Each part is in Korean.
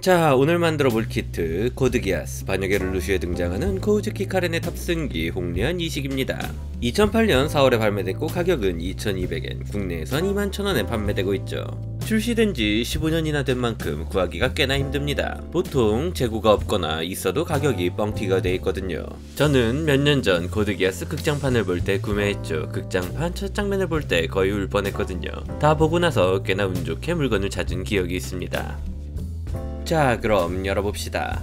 자, 오늘 만들어볼 키트 코드기아스 반역의 루시에 등장하는 코우즈키 카렌의 탑승기 홍련 이식입니다. 2008년 4월에 발매됐고 가격은 2200엔, 국내에선 21,000원에 판매되고 있죠. 출시된 지 15년이나 된 만큼 구하기가 꽤나 힘듭니다. 보통 재고가 없거나 있어도 가격이 뻥튀기가 돼 있거든요. 저는 몇 년 전 코드기아스 극장판을 볼 때 구매했죠. 극장판 첫 장면을 볼 때 거의 울 뻔했거든요. 다 보고 나서 꽤나 운 좋게 물건을 찾은 기억이 있습니다. 자, 그럼 열어봅시다.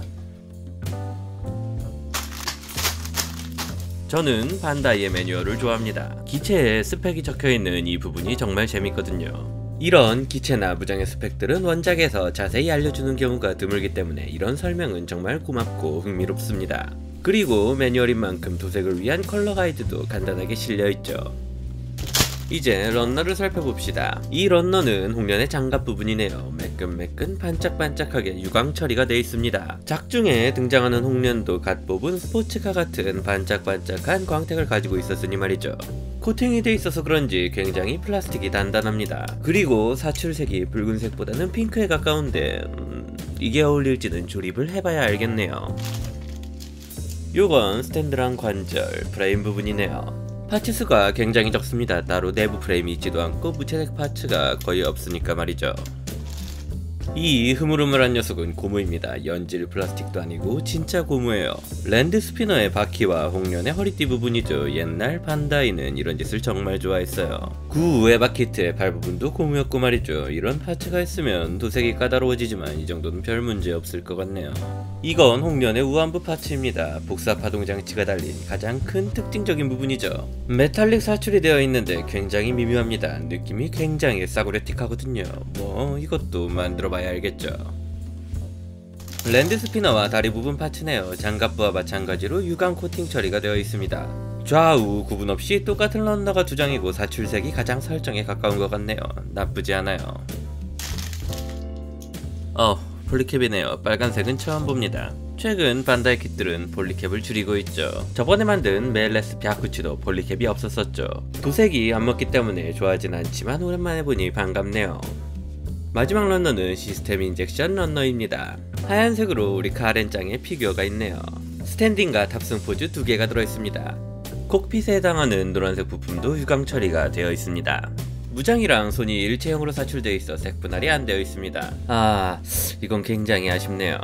저는 반다이의 매뉴얼을 좋아합니다. 기체에 스펙이 적혀있는 이 부분이 정말 재밌거든요. 이런 기체나 무장의 스펙들은 원작에서 자세히 알려주는 경우가 드물기 때문에 이런 설명은 정말 고맙고 흥미롭습니다. 그리고 매뉴얼인 만큼 도색을 위한 컬러 가이드도 간단하게 실려있죠. 이제 런너를 살펴봅시다. 이 런너는 홍련의 장갑 부분이네요. 매끈매끈 반짝반짝하게 유광 처리가 되어 있습니다. 작중에 등장하는 홍련도 갓 뽑은 스포츠카 같은 반짝반짝한 광택을 가지고 있었으니 말이죠. 코팅이 돼 있어서 그런지 굉장히 플라스틱이 단단합니다. 그리고 사출색이 붉은색보다는 핑크에 가까운데 이게 어울릴지는 조립을 해봐야 알겠네요. 요건 스탠드랑 관절, 프레임 부분이네요. 파츠 수가 굉장히 적습니다. 따로 내부 프레임이 있지도 않고 무채색 파츠가 거의 없으니까 말이죠. 이 흐물흐물한 녀석은 고무입니다. 연질 플라스틱도 아니고 진짜 고무예요. 랜드 스피너의 바퀴와 홍련의 허리띠 부분이죠. 옛날 반다이는 이런 짓을 정말 좋아했어요. 구 외바퀴트의 발 부분도 고무였고 말이죠. 이런 파츠가 있으면 도색이 까다로워지지만 이 정도는 별 문제 없을 것 같네요. 이건 홍련의 우한부 파츠입니다. 복사 파동 장치가 달린 가장 큰 특징적인 부분이죠. 메탈릭 사출이 되어 있는데 굉장히 미묘합니다. 느낌이 굉장히 싸구려틱하거든요. 뭐 이것도 만들어봐야 알겠죠. 랜드 스피너와 다리 부분 파츠네요. 장갑부와 마찬가지로 유광 코팅 처리가 되어 있습니다. 좌우 구분 없이 똑같은 런너가 두 장이고 사출색이 가장 설정에 가까운 것 같네요. 나쁘지 않아요. 폴리캡이네요. 빨간색은 처음 봅니다. 최근 반다이 킷들은 폴리캡을 줄이고 있죠. 저번에 만든 메일레스 벼쿠치도 폴리캡이 없었었죠. 도색이 안 먹기 때문에 좋아하진 않지만 오랜만에 보니 반갑네요. 마지막 런너는 시스템 인젝션 런너입니다. 하얀색으로 우리 카렌짱의 피규어가 있네요. 스탠딩과 탑승 포즈 두 개가 들어있습니다. 콕핏에 해당하는 노란색 부품도 유광 처리가 되어 있습니다. 무장이랑 손이 일체형으로 사출되어 있어 색 분할이 안 되어 있습니다. 이건 굉장히 아쉽네요.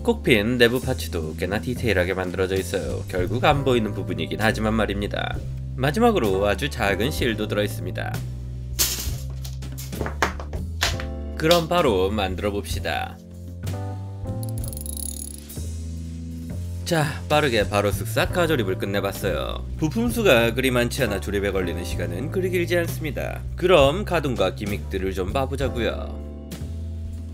콕핏 내부 파츠도 꽤나 디테일하게 만들어져 있어요. 결국 안 보이는 부분이긴 하지만 말입니다. 마지막으로 아주 작은 실도 들어있습니다. 그럼 바로 만들어 봅시다. 자, 빠르게 바로 쓱싹 가조립을 끝내봤어요. 부품수가 그리 많지 않아 조립에 걸리는 시간은 그리 길지 않습니다. 그럼 가동과 기믹들을 좀 봐보자고요.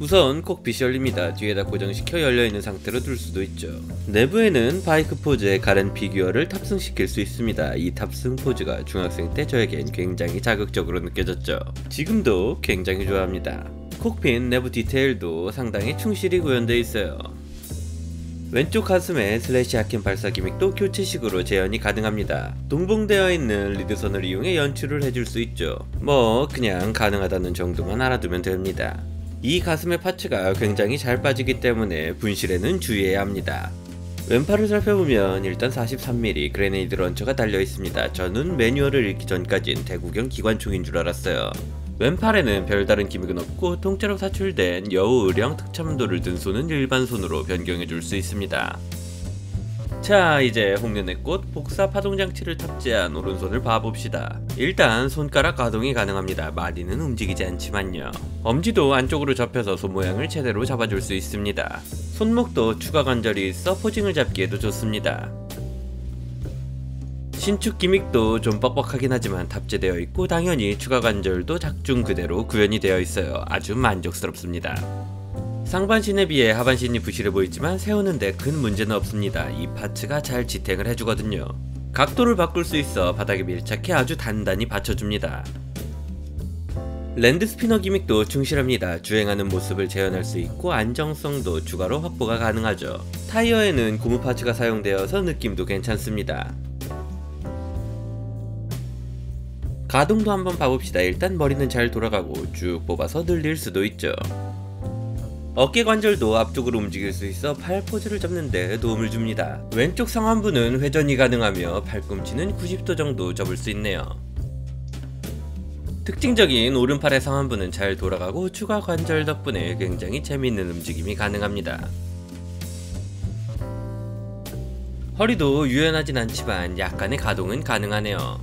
우선 콕핏이 열립니다. 뒤에다 고정시켜 열려있는 상태로 둘 수도 있죠. 내부에는 바이크 포즈의 가렌 피규어를 탑승시킬 수 있습니다. 이 탑승 포즈가 중학생 때 저에겐 굉장히 자극적으로 느껴졌죠. 지금도 굉장히 좋아합니다. 콕핏 내부 디테일도 상당히 충실히 구현되어 있어요. 왼쪽 가슴에 슬래시 하킨 발사 기믹도 교체식으로 재현이 가능합니다. 동봉되어 있는 리드선을 이용해 연출을 해줄 수 있죠. 뭐 그냥 가능하다는 정도만 알아두면 됩니다. 이 가슴의 파츠가 굉장히 잘 빠지기 때문에 분실에는 주의해야 합니다. 왼팔을 살펴보면 일단 43mm 그레네이드 런처가 달려 있습니다. 저는 매뉴얼을 읽기 전까진 대구경 기관총인 줄 알았어요. 왼팔에는 별다른 기믹은 없고 통째로 사출된 여우 의령 특참도를 든 손은 일반 손으로 변경해줄 수 있습니다. 자, 이제 홍련의 꽃 복사 파동 장치를 탑재한 오른손을 봐봅시다. 일단 손가락 가동이 가능합니다. 마디는 움직이지 않지만요. 엄지도 안쪽으로 접혀서 손 모양을 제대로 잡아줄 수 있습니다. 손목도 추가 관절이 있어 포징을 잡기에도 좋습니다. 신축 기믹도 좀 뻑뻑하긴 하지만 탑재되어 있고 당연히 추가 관절도 작중 그대로 구현이 되어 있어요. 아주 만족스럽습니다. 상반신에 비해 하반신이 부실해 보이지만 세우는데 큰 문제는 없습니다. 이 파츠가 잘 지탱을 해주거든요. 각도를 바꿀 수 있어 바닥에 밀착해 아주 단단히 받쳐줍니다. 랜드 스피너 기믹도 충실합니다. 주행하는 모습을 재현할 수 있고 안정성도 추가로 확보가 가능하죠. 타이어에는 고무 파츠가 사용되어서 느낌도 괜찮습니다. 가동도 한번 봐봅시다. 일단 머리는 잘 돌아가고 쭉 뽑아서 늘릴 수도 있죠. 어깨 관절도 앞쪽으로 움직일 수 있어 팔 포즈를 잡는 데 도움을 줍니다. 왼쪽 상완부는 회전이 가능하며 팔꿈치는 90도 정도 접을 수 있네요. 특징적인 오른팔의 상완부는 잘 돌아가고 추가 관절 덕분에 굉장히 재미있는 움직임이 가능합니다. 허리도 유연하진 않지만 약간의 가동은 가능하네요.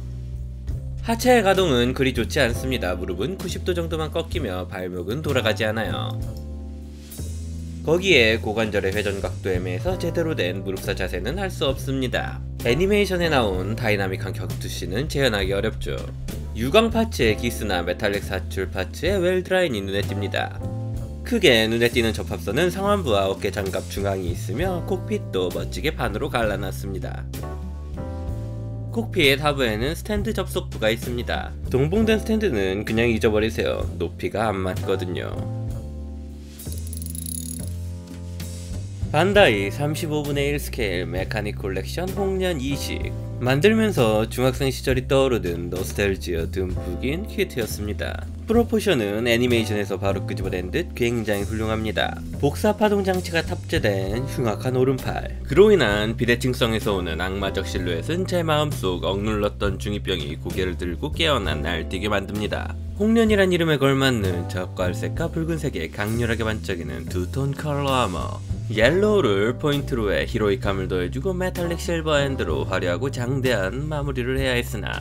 하체의 가동은 그리 좋지 않습니다. 무릎은 90도 정도만 꺾이며 발목은 돌아가지 않아요. 거기에 고관절의 회전 각도 애매해서 제대로 된 무릎사 자세는 할 수 없습니다. 애니메이션에 나온 다이나믹한 격투씬은 재현하기 어렵죠. 유광 파츠의 기스나 메탈릭 사출 파츠의 웰드라인이 눈에 띕니다. 크게 눈에 띄는 접합선은 상완부와 어깨 장갑 중앙이 있으며 콕핏도 멋지게 반으로 갈라놨습니다. 콕핏 하부에는 스탠드 접속부가 있습니다. 동봉된 스탠드는 그냥 잊어버리세요. 높이가 안 맞거든요. 반다이 35분의 1 스케일 메카닉 콜렉션 홍련 20 만들면서 중학생 시절이 떠오르는 노스텔지어 듬뿍인 키트였습니다. 프로포션은 애니메이션에서 바로 끄집어낸 듯 굉장히 훌륭합니다. 복사 파동 장치가 탑재된 흉악한 오른팔, 그로 인한 비대칭성에서 오는 악마적 실루엣은 제 마음속 억눌렀던 중2병이 고개를 들고 깨어나 날뛰게 만듭니다. 홍련이란 이름에 걸맞는 적갈색과 붉은색의 강렬하게 반짝이는 두톤 컬러 아머, 옐로우를 포인트로 해 히로이감을 더해주고 메탈릭 실버 핸드로 화려하고 장대한 마무리를 해야 했으나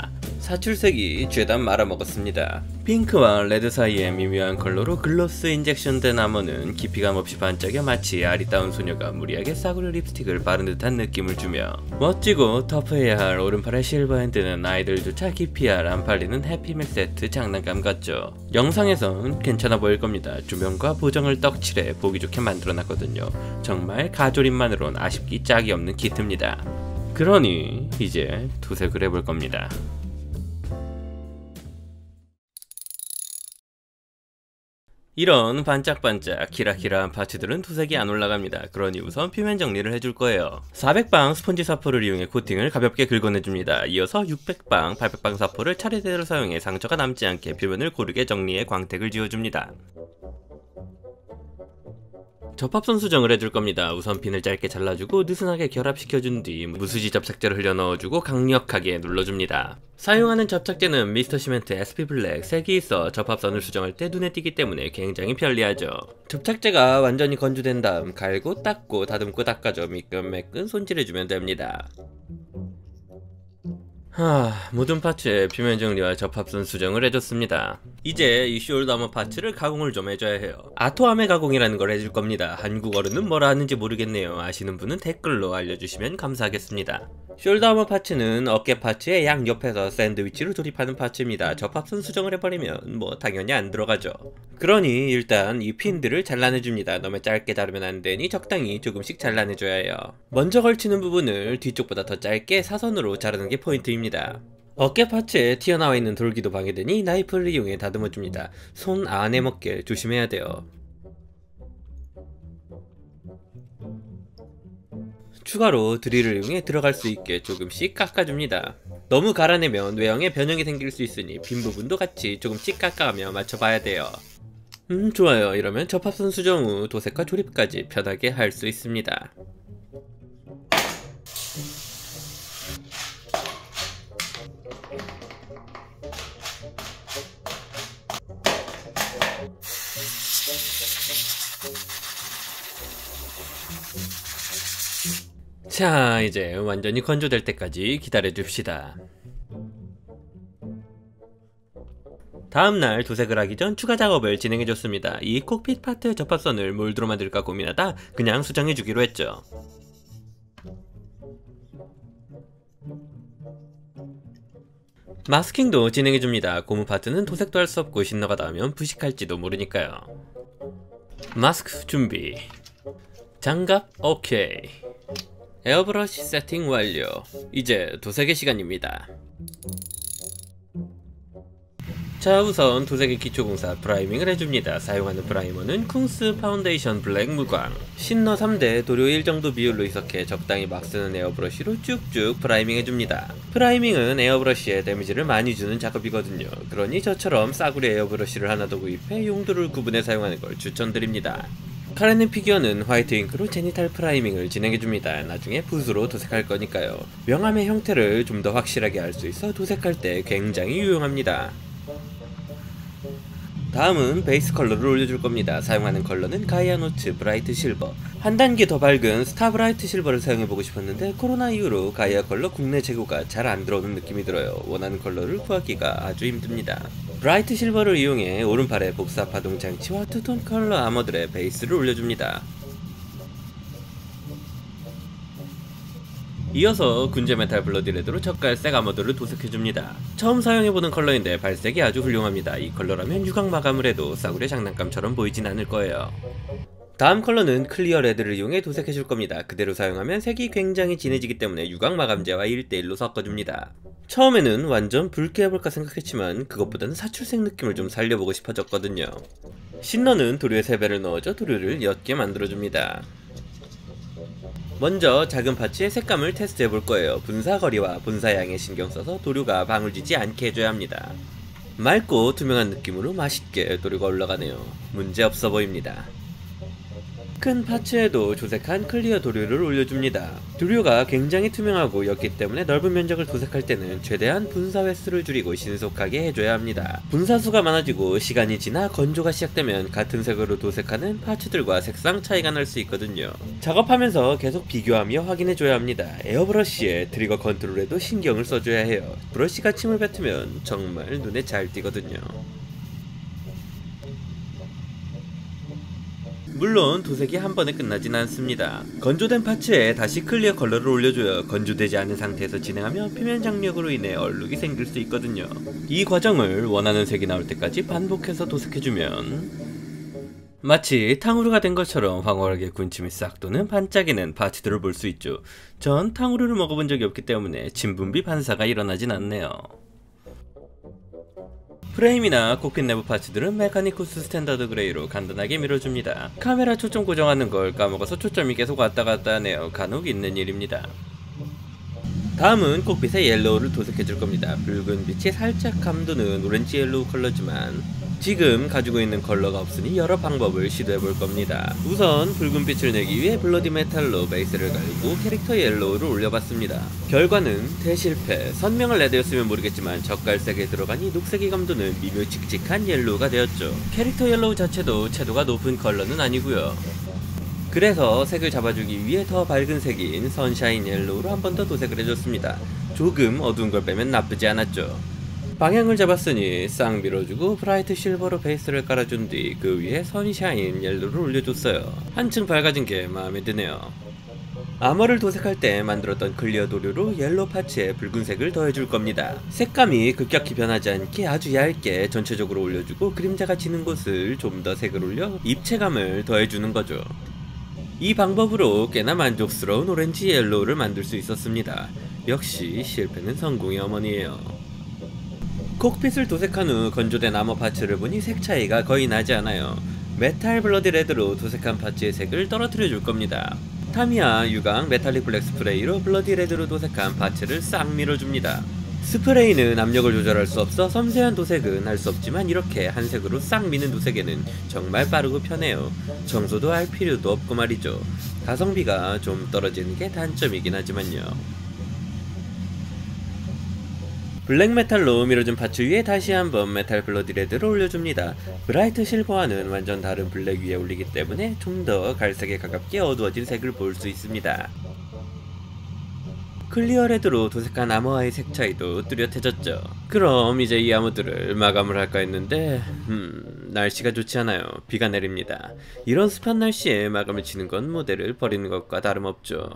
사출색이 죄다 말아먹었습니다. 핑크와 레드 사이의 미묘한 컬러로 글로스 인젝션된 아머는 깊이감 없이 반짝여 마치 아리따운 소녀가 무리하게 싸구려 립스틱을 바른 듯한 느낌을 주며, 멋지고 터프해야 할 오른팔의 실버 핸드는 아이들조차 기피할 안 팔리는 해피맥 세트 장난감 같죠. 영상에선 괜찮아 보일 겁니다. 조명과 보정을 떡칠해 보기 좋게 만들어놨거든요. 정말 가조림만으론 아쉽기 짝이 없는 키트입니다. 그러니 이제 도색을 해볼 겁니다. 이런 반짝반짝 키라키라한 파츠들은 도색이 안 올라갑니다. 그러니 우선 표면 정리를 해줄 거예요. 400방 스펀지 사포를 이용해 코팅을 가볍게 긁어내줍니다. 이어서 600방, 800방 사포를 차례대로 사용해 상처가 남지 않게 표면을 고르게 정리해 광택을 지워줍니다. 접합선 수정을 해줄 겁니다. 우선 핀을 짧게 잘라주고 느슨하게 결합시켜준 뒤 무수지 접착제를 흘려 넣어주고 강력하게 눌러줍니다. 사용하는 접착제는 미스터 시멘트 SP 블랙 색이 있어 접합선을 수정할 때 눈에 띄기 때문에 굉장히 편리하죠. 접착제가 완전히 건조된 다음 갈고 닦고 다듬고 닦아줘 미끈매끈 손질해주면 됩니다. 모든 파츠의 표면 정리와 접합선 수정을 해줬습니다. 이제 이 숄더머 파츠를 가공을 좀 해줘야 해요. 아토아메 가공이라는 걸 해줄 겁니다. 한국어로는 뭐라 하는지 모르겠네요. 아시는 분은 댓글로 알려주시면 감사하겠습니다. 숄더머 파츠는 어깨 파츠의 양옆에서 샌드위치로 조립하는 파츠입니다. 접합선 수정을 해버리면 뭐 당연히 안 들어가죠. 그러니 일단 이 핀들을 잘라내줍니다. 너무 짧게 자르면 안 되니 적당히 조금씩 잘라내줘야 해요. 먼저 걸치는 부분을 뒤쪽보다 더 짧게 사선으로 자르는 게 포인트입니다. 어깨 파츠에 튀어나와 있는 돌기도 방해되니 나이프를 이용해 다듬어줍니다. 손 안에 먹게 조심해야 돼요. 추가로 드릴을 이용해 들어갈 수 있게 조금씩 깎아줍니다. 너무 갈아내면 외형에 변형이 생길 수 있으니 빈 부분도 같이 조금씩 깎아가며 맞춰봐야 돼요. 좋아요. 이러면 접합선 수정 후 도색과 조립까지 편하게 할 수 있습니다. 자, 이제 완전히 건조될 때까지 기다려줍시다. 다음날 도색을 하기 전 추가 작업을 진행해줬습니다. 이 콕핏 파트 접합선을 몰드로 만들까 고민하다 그냥 수정해주기로 했죠. 마스킹도 진행해줍니다. 고무 파트는 도색도 할 수 없고 신너가 닿으면 부식할지도 모르니까요. 마스크 준비, 장갑 오케이, 에어브러쉬 세팅 완료. 이제 도색의 시간입니다. 자, 우선 도색의 기초공사 프라이밍을 해줍니다. 사용하는 프라이머는 쿵스 파운데이션 블랙 무광, 신너 3대 도료 1 정도 비율로 희석해 적당히 막 쓰는 에어브러쉬로 쭉쭉 프라이밍 해줍니다. 프라이밍은 에어브러쉬에 데미지를 많이 주는 작업이거든요. 그러니 저처럼 싸구려 에어브러쉬를 하나 더 구입해 용도를 구분해 사용하는 걸 추천드립니다. 카레는 피규어는 화이트 잉크로 제니탈 프라이밍을 진행해줍니다. 나중에 붓으로 도색할 거니까요. 명암의 형태를 좀 더 확실하게 알 수 있어 도색할 때 굉장히 유용합니다. 다음은 베이스 컬러를 올려줄 겁니다. 사용하는 컬러는 가이아노츠 브라이트 실버. 한 단계 더 밝은 스타 브라이트 실버를 사용해보고 싶었는데 코로나 이후로 가이아 컬러 국내 재고가 잘 안 들어오는 느낌이 들어요. 원하는 컬러를 구하기가 아주 힘듭니다. 브라이트 실버를 이용해 오른팔에 복사 파동 장치와 투톤 컬러 아머들의 베이스를 올려줍니다. 이어서 군제 메탈 블러디 레드로 젓갈색 아머드를 도색해줍니다. 처음 사용해보는 컬러인데 발색이 아주 훌륭합니다. 이 컬러라면 유광 마감을 해도 싸구려 장난감처럼 보이진 않을 거예요. 다음 컬러는 클리어 레드를 이용해 도색해줄 겁니다. 그대로 사용하면 색이 굉장히 진해지기 때문에 유광 마감제와 1대1로 섞어줍니다. 처음에는 완전 붉게 해볼까 생각했지만 그것보다는 사출색 느낌을 좀 살려보고 싶어졌거든요. 신너는 도료에 3배를 넣어줘 도료를 옅게 만들어줍니다. 먼저 작은 파츠의 색감을 테스트해볼 거예요. 분사거리와 분사양에 신경써서 도료가 방울지지 않게 해줘야 합니다. 맑고 투명한 느낌으로 맛있게 도료가 올라가네요. 문제없어 보입니다. 큰 파츠에도 조색한 클리어 도료를 올려줍니다. 도료가 굉장히 투명하고 옅기 때문에 넓은 면적을 도색할 때는 최대한 분사 횟수를 줄이고 신속하게 해줘야 합니다. 분사수가 많아지고 시간이 지나 건조가 시작되면 같은 색으로 도색하는 파츠들과 색상 차이가 날 수 있거든요. 작업하면서 계속 비교하며 확인해줘야 합니다. 에어브러쉬에 트리거 컨트롤에도 신경을 써줘야 해요. 브러쉬가 침을 뱉으면 정말 눈에 잘 띄거든요. 물론 도색이 한 번에 끝나진 않습니다. 건조된 파츠에 다시 클리어 컬러를 올려줘요. 건조되지 않은 상태에서 진행하면 표면 장력으로 인해 얼룩이 생길 수 있거든요. 이 과정을 원하는 색이 나올 때까지 반복해서 도색해주면 마치 탕후루가 된 것처럼 황홀하게 군침이 싹 도는 반짝이는 파츠들을 볼 수 있죠. 전 탕후루를 먹어본 적이 없기 때문에 진분비 반사가 일어나진 않네요. 프레임이나 콕핏 내부 파츠들은 메카니쿠스 스탠다드 그레이로 간단하게 밀어줍니다. 카메라 초점 고정하는 걸 까먹어서 초점이 계속 왔다 갔다 하네요. 간혹 있는 일입니다. 다음은 콕핏의 옐로우를 도색해줄 겁니다. 붉은 빛이 살짝 감도는 오렌지 옐로우 컬러지만 지금 가지고 있는 컬러가 없으니 여러 방법을 시도해볼 겁니다. 우선 붉은 빛을 내기 위해 블러디 메탈로 베이스를 갈고 캐릭터 옐로우를 올려봤습니다. 결과는 대실패. 선명한 레드였으면 모르겠지만 젓갈색에 들어가니 녹색이 감도는 미묘 칙칙한 옐로우가 되었죠. 캐릭터 옐로우 자체도 채도가 높은 컬러는 아니고요. 그래서 색을 잡아주기 위해 더 밝은 색인 선샤인 옐로우로 한 번 더 도색을 해줬습니다. 조금 어두운 걸 빼면 나쁘지 않았죠. 방향을 잡았으니 싹 밀어주고 브라이트 실버로 베이스를 깔아준 뒤 그 위에 선샤인 옐로우를 올려줬어요. 한층 밝아진 게 마음에 드네요. 아머를 도색할 때 만들었던 클리어 도료로 옐로우 파츠에 붉은색을 더해줄 겁니다. 색감이 급격히 변하지 않게 아주 얇게 전체적으로 올려주고 그림자가 지는 곳을 좀 더 색을 올려 입체감을 더해주는 거죠. 이 방법으로 꽤나 만족스러운 오렌지 옐로우를 만들 수 있었습니다. 역시 실패는 성공의 어머니예요. 콕핏을 도색한 후 건조된 아머 파츠를 보니 색 차이가 거의 나지 않아요. 메탈 블러디 레드로 도색한 파츠의 색을 떨어뜨려 줄 겁니다. 타미야 유광 메탈릭 블랙 스프레이로 블러디 레드로 도색한 파츠를 싹 밀어줍니다. 스프레이는 압력을 조절할 수 없어 섬세한 도색은 할 수 없지만 이렇게 한 색으로 싹 미는 도색에는 정말 빠르고 편해요. 청소도 할 필요도 없고 말이죠. 가성비가 좀 떨어지는 게 단점이긴 하지만요. 블랙메탈로 밀어준 파츠 위에 다시 한번 메탈 블러디 레드를 올려줍니다. 브라이트 실버와는 완전 다른 블랙 위에 올리기 때문에 좀 더 갈색에 가깝게 어두워진 색을 볼 수 있습니다. 클리어 레드로 도색한 아머와의 색 차이도 뚜렷해졌죠. 그럼 이제 이 아머들을 마감을 할까 했는데 날씨가 좋지 않아요. 비가 내립니다. 이런 습한 날씨에 마감을 치는 건 모델을 버리는 것과 다름없죠.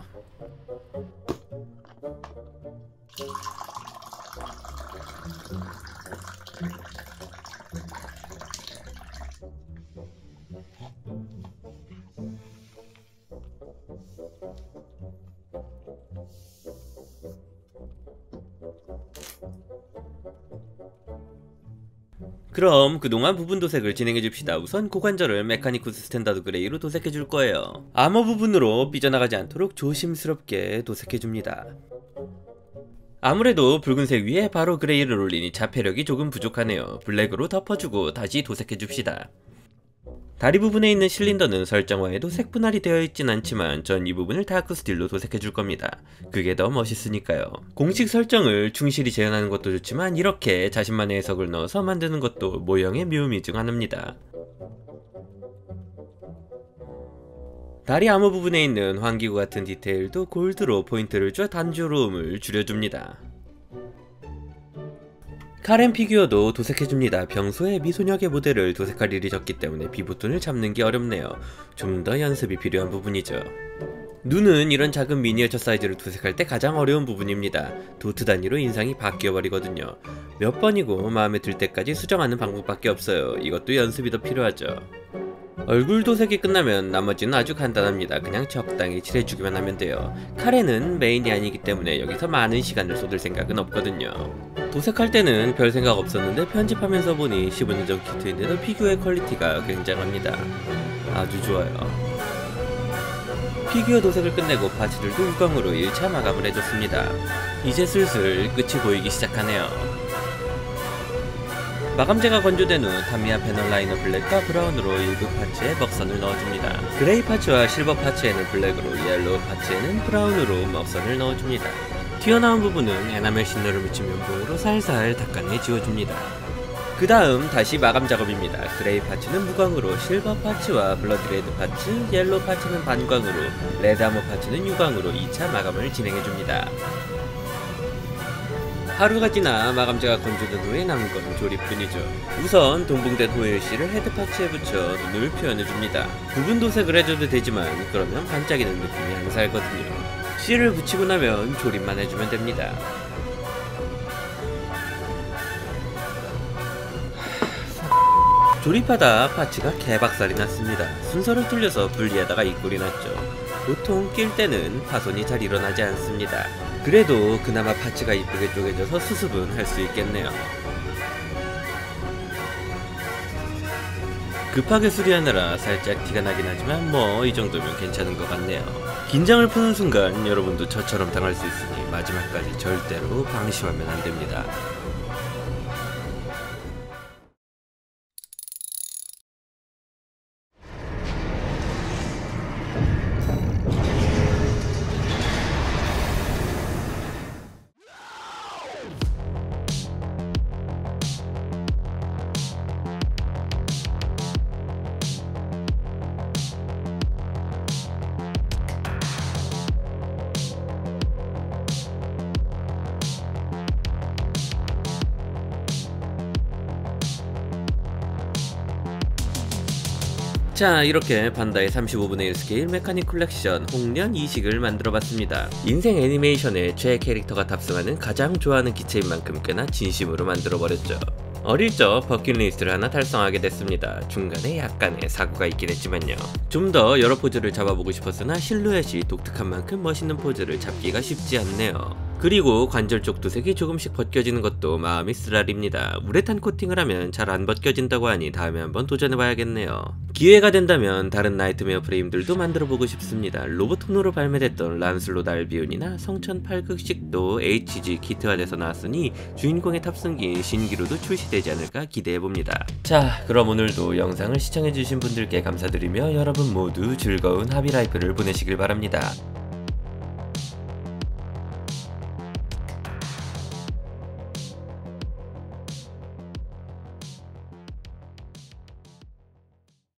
그럼 그동안 부분 도색을 진행해줍시다. 우선 고관절을 메카니쿠스 스탠다드 그레이로 도색해줄 거예요. 아머 부분으로 삐져나가지 않도록 조심스럽게 도색해줍니다. 아무래도 붉은색 위에 바로 그레이를 올리니 자폐력이 조금 부족하네요. 블랙으로 덮어주고 다시 도색해줍시다. 다리 부분에 있는 실린더는 설정 외에도 색 분할이 되어 있진 않지만 전 이 부분을 다크 스틸로 도색해줄 겁니다. 그게 더 멋있으니까요. 공식 설정을 충실히 재현하는 것도 좋지만 이렇게 자신만의 해석을 넣어서 만드는 것도 모형의 묘미 중 하나입니다. 다리 암호 부분에 있는 환기구 같은 디테일도 골드로 포인트를 줘 단조로움을 줄여줍니다. 카렌 피규어도 도색해줍니다. 평소에 미소녀계 모델을 도색할 일이 적기 때문에 피부톤을 잡는 게 어렵네요. 좀 더 연습이 필요한 부분이죠. 눈은 이런 작은 미니어처 사이즈를 도색할 때 가장 어려운 부분입니다. 도트 단위로 인상이 바뀌어버리거든요. 몇 번이고 마음에 들 때까지 수정하는 방법밖에 없어요. 이것도 연습이 더 필요하죠. 얼굴 도색이 끝나면 나머지는 아주 간단합니다. 그냥 적당히 칠해주기만 하면 돼요. 카렌은 메인이 아니기 때문에 여기서 많은 시간을 쏟을 생각은 없거든요. 도색할 때는 별 생각 없었는데 편집하면서 보니 15년 전 키트인데도 피규어의 퀄리티가 굉장합니다. 아주 좋아요. 피규어 도색을 끝내고 파츠들도 유광으로 1차 마감을 해줬습니다. 이제 슬슬 끝이 보이기 시작하네요. 마감재가 건조된 후 타미야 패널 라이너 블랙과 브라운으로 일부 파츠에 먹선을 넣어줍니다. 그레이 파츠와 실버 파츠에는 블랙으로, 옐로우 파츠에는 브라운으로 먹선을 넣어줍니다. 튀어나온 부분은 에나멜 신너를 묻힌 면봉으로 살살 닦아내 지워줍니다. 그 다음 다시 마감 작업입니다. 그레이 파츠는 무광으로, 실버 파츠와 블러드레드 파츠, 옐로우 파츠는 반광으로, 레드 아머 파츠는 유광으로 2차 마감을 진행해줍니다. 하루가 지나 마감재가 건조된 후에 남은 건 조립뿐이죠. 우선 동봉된 호일실을 헤드 파츠에 붙여 눈을 표현해줍니다. 부분 도색을 해줘도 되지만 그러면 반짝이는 느낌이 안 살거든요. 실을 붙이고 나면 조립만 해주면 됩니다. 조립하다 파츠가 개박살이 났습니다. 순서를 틀려서 분리하다가 이 꼴이 났죠. 보통 낄 때는 파손이 잘 일어나지 않습니다. 그래도 그나마 파츠가 이쁘게 쪼개져서 수습은 할 수 있겠네요. 급하게 수리하느라 살짝 티가 나긴 하지만 뭐 이 정도면 괜찮은 것 같네요. 긴장을 푸는 순간 여러분도 저처럼 당할 수 있으니 마지막까지 절대로 방심하면 안 됩니다. 자, 이렇게 반다이 35분의 1 스케일 메카닉 컬렉션 홍련 이식을 만들어봤습니다. 인생 애니메이션에 제 캐릭터가 탑승하는 가장 좋아하는 기체인 만큼 꽤나 진심으로 만들어버렸죠. 어릴 적 버킷리스트를 하나 달성하게 됐습니다. 중간에 약간의 사고가 있긴 했지만요. 좀 더 여러 포즈를 잡아보고 싶었으나 실루엣이 독특한 만큼 멋있는 포즈를 잡기가 쉽지 않네요. 그리고 관절 쪽 도색이 조금씩 벗겨지는 것도 마음이 쓰라립니다. 우레탄 코팅을 하면 잘 안 벗겨진다고 하니 다음에 한번 도전해봐야겠네요. 기회가 된다면 다른 나이트메어 프레임들도 만들어보고 싶습니다. 로보톤으로 발매됐던 란슬롯 알비온이나 성천 8극식도 HG 키트화돼서 나왔으니 주인공의 탑승기인 신기루도 출시되지 않을까 기대해봅니다. 자, 그럼 오늘도 영상을 시청해주신 분들께 감사드리며 여러분 모두 즐거운 하비라이프를 보내시길 바랍니다.